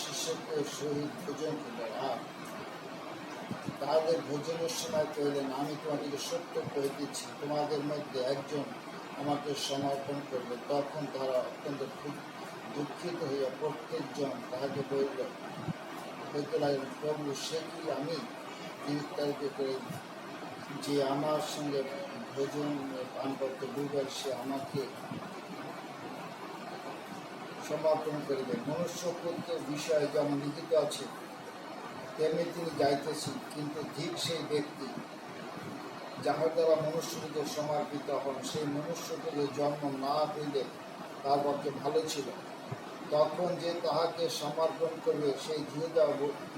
শিষ্যকে সহিত ভোজন করলেন। আর তাহাদের ভোজনের সময় কহিলেন, আমি তোমাদেরকে সত্য কহিতেছি, তোমাদের মধ্যে একজন আমাকে সমর্পণ করবে। তখন তারা অত্যন্ত দুঃখিত হইয়া প্রত্যেকজন তাহাকে বলতে লাগলেন, প্রভু, সে কি আমি? তিনি তাদেরকে করে যে আমার সঙ্গে ভোজন পান করতে দুবার সে আমাকে সমর্পণ করিবেন। মনুষ্যপুত্রের বিষয়ে যেমন লিখিত আছে তেমনি তিনি যাইতেছেন, কিন্তু ঠিক সেই ব্যক্তি যাহার দ্বারা মনুষ্যপুত্র সমর্পিত হন, সেই মনুষ্যপুত্রের জন্ম না হইলে তার পক্ষে ভালো ছিল। তখন যে তাহাকে সমর্পণ করবে সেই জিহুদা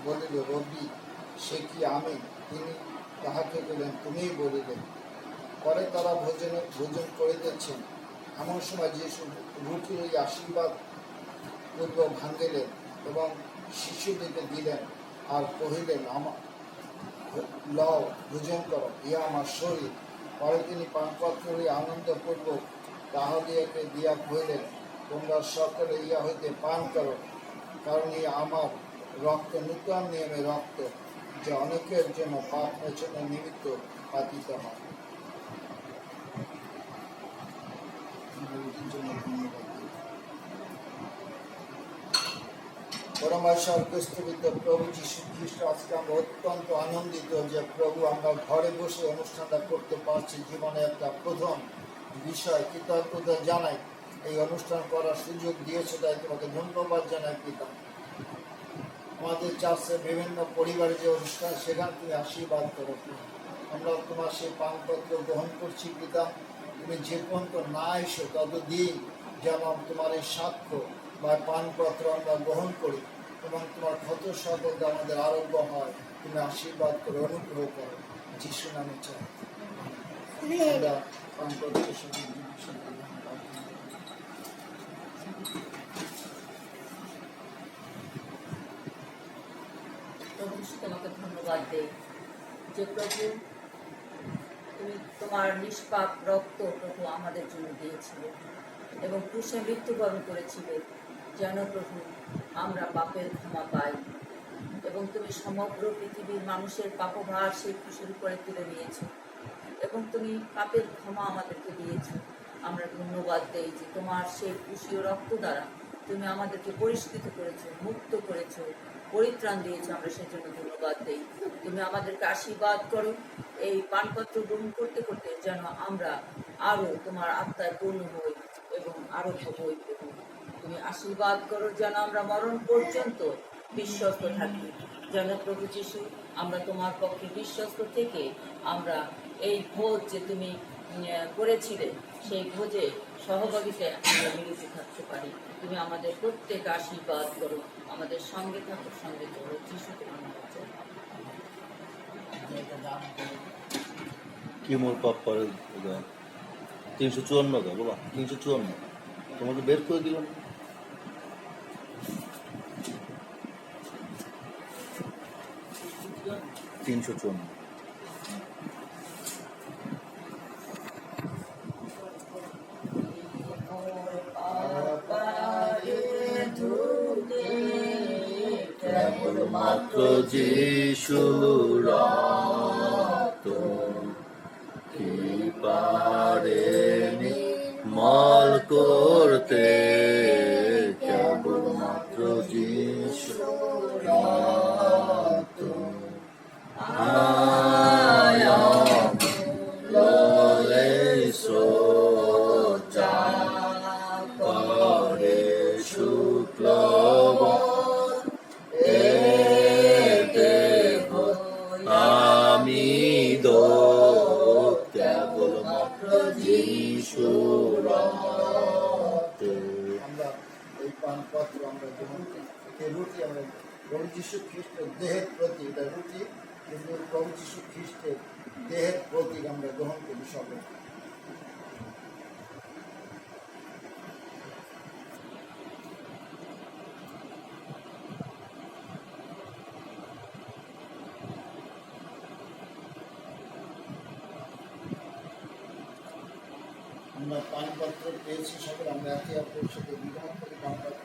বলিল, রবি, সে কি আমি? তিনি তাহাকে বললেন, তুমিই বলিলেন। পরে তারা ভোজন করিতেছেন, এমন সময় যিশু রুটি লইয়া আশীর্বাদ পূর্বক ভাঙিলেন এবং শিশুদিকে দিলেন, আর কহিলেন, লও, ভোজন করো, ইহা আমার শরীর। পরে তিনি পানপত্র লইয়া আনন্দপূর্বক তাহাদিয়াকে দিয়া কহিলেন, তোমরা সকলে ইহা হইতে পান করো, কারণ ইহা আমার রক্ত, নূতন নিয়মের রক্ত, যে অনেকের জন্য পাপ মোচনের নিমিত্ত পাতিত হয়। পরমা স্বর্গস্থিত প্রভু যীশু খ্রিস্ট, আজকে আমরা অত্যন্ত আনন্দিত যে প্রভু আমরা ঘরে বসে অনুষ্ঠানটা করতে পারছি। জীবনে একটা প্রথম বিষয়, কৃতজ্ঞতা জানাই। এই অনুষ্ঠান করার সুযোগ দিয়েছে, তাই তোমাকে ধন্যবাদ জানাই পিতা। আমাদের চার্চের বিভিন্ন পরিবারে যে অনুষ্ঠান, সেখানে তুমি আশীর্বাদ করো। আমরা তোমার সেই পানপত্র গ্রহণ করছি পিতা। তুমি যে পর্যন্ত না এসো ততদিন যেন তোমার এই সাক্ষ্য বা পানপত্র আমরা গ্রহণ করি এবং তোমার ক্ষত সকল আমাদের আরোগ্য হয়। তুমি আশীর্বাদ করে অনুগ্রহ করো, যিশু নামে চাই। আমরা পানপত্রের সাথে তোমাকে ধন্যবাদ দেই যে প্রভু তুমি তোমার নিষ্পাপ রক্ত প্রভু আমাদের জন্য দিয়েছিলে এবং ক্রুশে মৃত্যুবরণ করেছিলে, যেন প্রভু আমরা পাপের ক্ষমা পাই। এবং তুমি সমগ্র পৃথিবীর মানুষের পাপভার সেই ক্রুশের উপরে তুলে নিয়েছ এবং তুমি পাপের ক্ষমা আমাদেরকে দিয়েছ। আমরা ধন্যবাদ দেই যে তোমার সেই ক্রুশীয় রক্ত দ্বারা তুমি আমাদেরকে পরিষ্কৃত করেছো, মুক্ত করেছো, পরিত্রাণ দিয়েছো। আমরা সেজন্য ধন্যবাদ দেই। তুমি আমাদেরকে আশীর্বাদ করো এই পানপত্র গ্রহণ করতে করতে, যেন আমরা আরও তোমার আত্মায় পূর্ণ হই এবং আরোগ্য হই। তুমি আশীর্বাদ করো যেন আমরা মরণ পর্যন্ত বিশ্বস্ত থাকি, যেন প্রভু যীশু আমরা তোমার পক্ষে বিশ্বস্ত থেকে আমরা এই ভোজ যে তুমি করেছিলে সেই ভোজে সহভাগিতায় আমরা মিলিত থাকতে পারি। তুমি আমাদের প্রত্যেক আশীর্বাদ করো, আমাদের সঙ্গে থাকো, সঙ্গে করো। যিশু তোমার নামে চাই। কি মোর পাপ করে 354 দাও বাবা, 354 তোমাকে বের করে দিলাম। মাত্র যিশুর রক্ত কি পারেনি মল করতে, কেবলমাত্র যিশুর রক্ত সোজা করে শুক্ল আমি দো, কেবলমাত্র যিশুর রক্ত। আমরা এই পানপত্র আমরা গ্রহণ করি, এই রুটি আমরা প্রভু যীশু খ্রিস্টের দেহের প্রতি, এটা রুটি কিন্তু প্রভু যীশু খ্রিস্টের দেহের প্রতীক আমরা গ্রহণ করি সকলে। আমরা পানপত্র পেয়েছি সকলে, আমরা একে অপরের সাথে বিবাহ করি পানপত্র।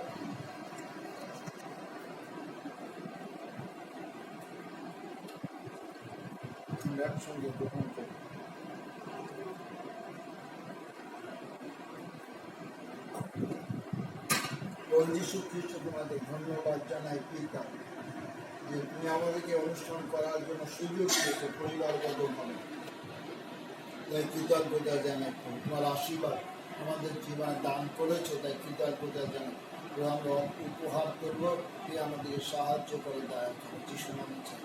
আমরা একসঙ্গে গ্রহণ করি। প্রভু যীশু খ্রিস্ট, তোমাদের ধন্যবাদ জানাই পিতা, যে তুমি আমাদেরকে অনুষ্ঠান করার জন্য সুযোগ দিয়েছো পরিবারগতভাবে। তাই কৃতজ্ঞতা জানাই প্রভু। তোমার আশীর্বাদ আমাদের জীবনে দান করেছো, তাই কৃতজ্ঞতা জানাই প্রভু। আমরা উপহার করবো, তুই আমাদেরকে সাহায্য করে দয়া করো। যিশু নামে চাই।